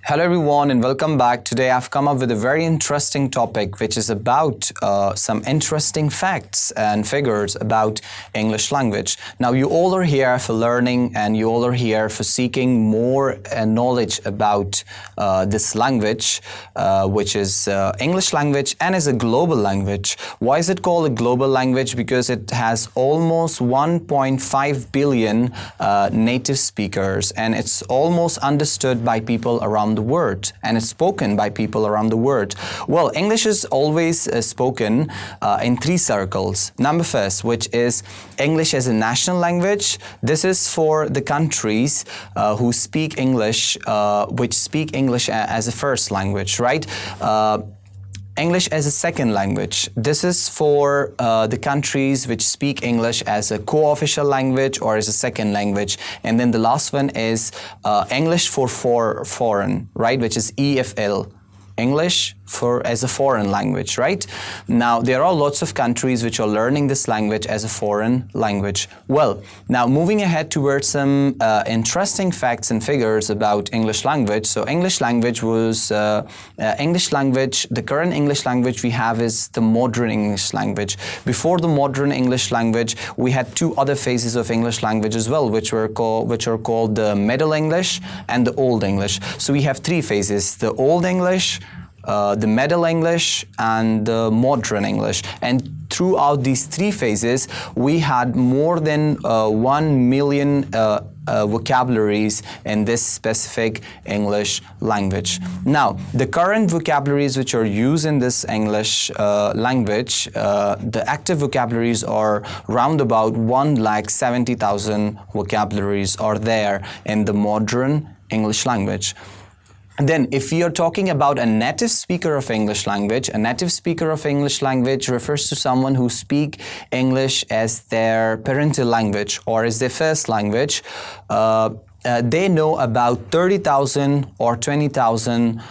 Hello everyone and welcome back. Today I've come up with a very interesting topic which is about some interesting facts and figures about English language. Now you all are here for learning and you all are here for seeking more knowledge about this language which is English language and is a global language. Why is it called a global language? Because it has almost 1.5 billion native speakers and it's almost understood by people around the world and it's spoken by people around the world. Well, English is always spoken in three circles. Number first, which is English as a national language. This is for the countries who speak English, which speak English as a first language, right? English as a second language. This is for the countries which speak English as a co-official language or as a second language. And then the last one is English for foreign, right? Which is EFL. English as a foreign language, right? Now, there are lots of countries which are learning this language as a foreign language. Well, now moving ahead towards some interesting facts and figures about English language. So English language was, the current English language we have is the modern English language. Before the modern English language, we had two other phases of English language as well, which are called the Middle English and the Old English. So we have three phases, the Old English, the Middle English and the Modern English. And throughout these three phases, we had more than 1 million vocabularies in this specific English language. Now, the current vocabularies which are used in this English language, the active vocabularies are round about 170,000 vocabularies are there in the modern English language. And then if we are talking about a native speaker of English language, a native speaker of English language refers to someone who speak English as their parental language or as their first language. They know about 30,000 or 20,000,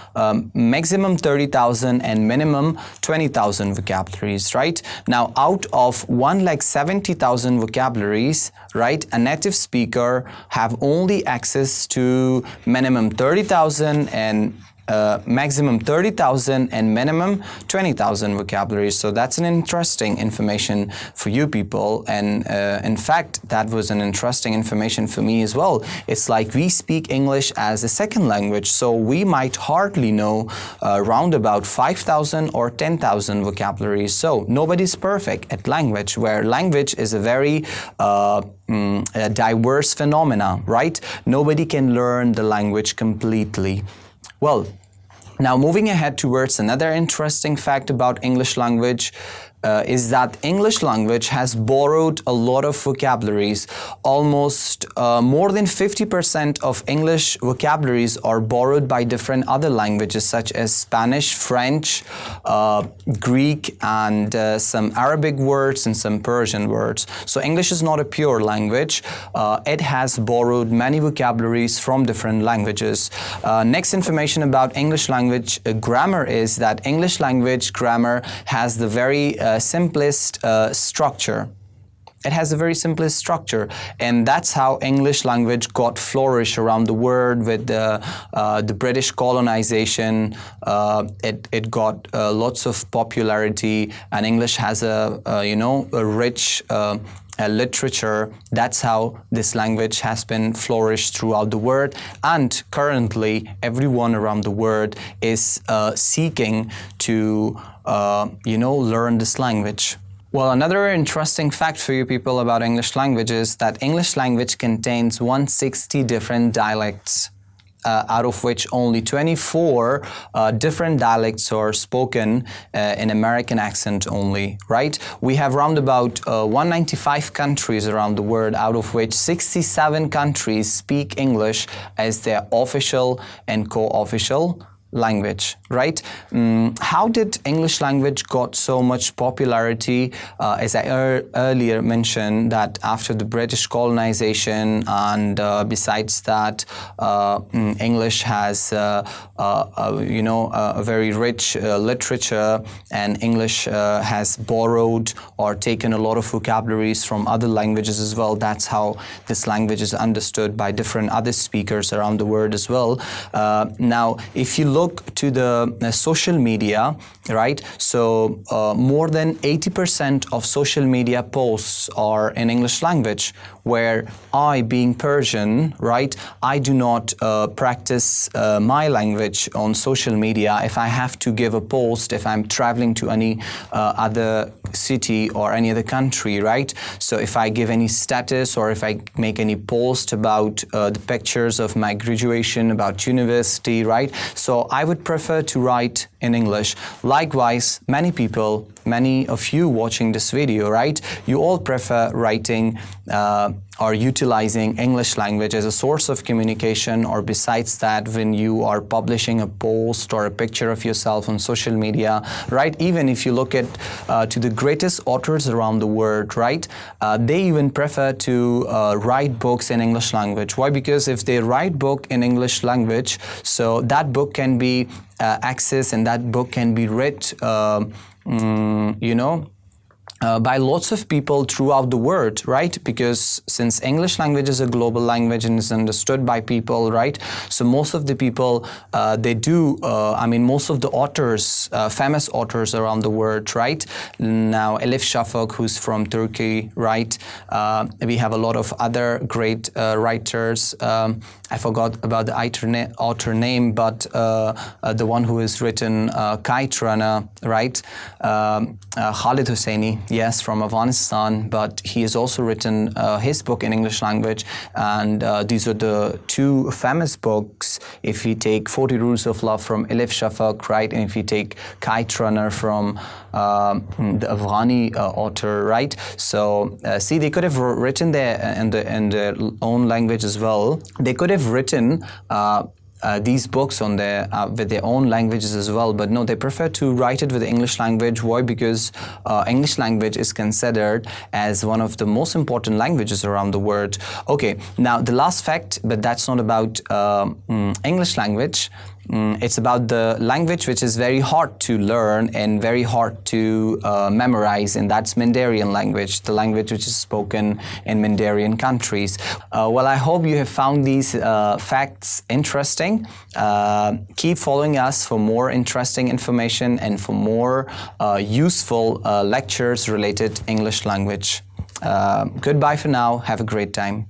maximum 30,000 and minimum 20,000 vocabularies, right? Now, out of 170,000 vocabularies, right, a native speaker have only access to minimum 30,000 and maximum 30,000 and minimum 20,000 vocabularies. So that's an interesting information for you people. And in fact, that was an interesting information for me as well. It's like we speak English as a second language. So we might hardly know around about 5,000 or 10,000 vocabularies. So nobody's perfect at language, where language is a very a diverse phenomena, right? Nobody can learn the language completely. Well, now moving ahead towards another interesting fact about English language is that English language has borrowed a lot of vocabularies. Almost more than 50% of English vocabularies are borrowed by different other languages such as Spanish, French, Greek, and some Arabic words and some Persian words. So English is not a pure language. It has borrowed many vocabularies from different languages. Next information about English language grammar is that English language grammar has the very simplest structure. It has a very simplest structure, and that's how English language got flourished around the world with the British colonization. It got lots of popularity, and English has a rich literature. That's how this language has been flourished throughout the world, and currently everyone around the world is seeking to learn this language. Well, another interesting fact for you people about English language is that English language contains 160 different dialects. Out of which only 24 different dialects are spoken in American accent only, right? We have around about 195 countries around the world, out of which 67 countries speak English as their official and co-official language, right? How did English language got so much popularity? As I earlier mentioned, that after the British colonization, and besides that, English has a very rich literature, and English has borrowed or taken a lot of vocabularies from other languages as well. That's how this language is understood by different other speakers around the world as well. Now, if you look to the social media, right? So more than 80% of social media posts are in English language, where I, being Persian, right, I do not practice my language on social media. If I have to give a post, if I'm traveling to any other city or any other country, right? So if I give any status, or if I make any post about the pictures of my graduation, about university, right? So I would prefer to write in English. Likewise, many of you watching this video, right? You all prefer writing or utilizing English language as a source of communication, or besides that, when you are publishing a post or a picture of yourself on social media, right? Even if you look at to the greatest authors around the world, right? They even prefer to write books in English language. Why? Because if they write book in English language, so that book can be accessed, and that book can be read by lots of people throughout the world, right? Because since English language is a global language and is understood by people, right? So most of the people, most of the authors, famous authors around the world, right? Now, Elif Shafak, who's from Turkey, right? We have a lot of other great writers. I forgot about the author name, but the one who has written Kite Runner, right? Khalid Hosseini, yes, from Afghanistan, but he has also written his book in English language, and these are the two famous books. If we take 40 Rules of Love from Elif Shafak, right, and if we take Kite Runner from the Afghani author, right? So see, they could have written there in their own language as well. They could have written these books on their with their own languages as well, but no, they prefer to write it with the English language. Why? Because English language is considered as one of the most important languages around the world. Okay, now the last fact, but that's not about English language. It's about the language which is very hard to learn and very hard to memorize, and that's Mandarin language, the language which is spoken in Mandarin countries. Well, I hope you have found these facts interesting. Keep following us for more interesting information and for more useful lectures related English language. Goodbye for now. Have a great time.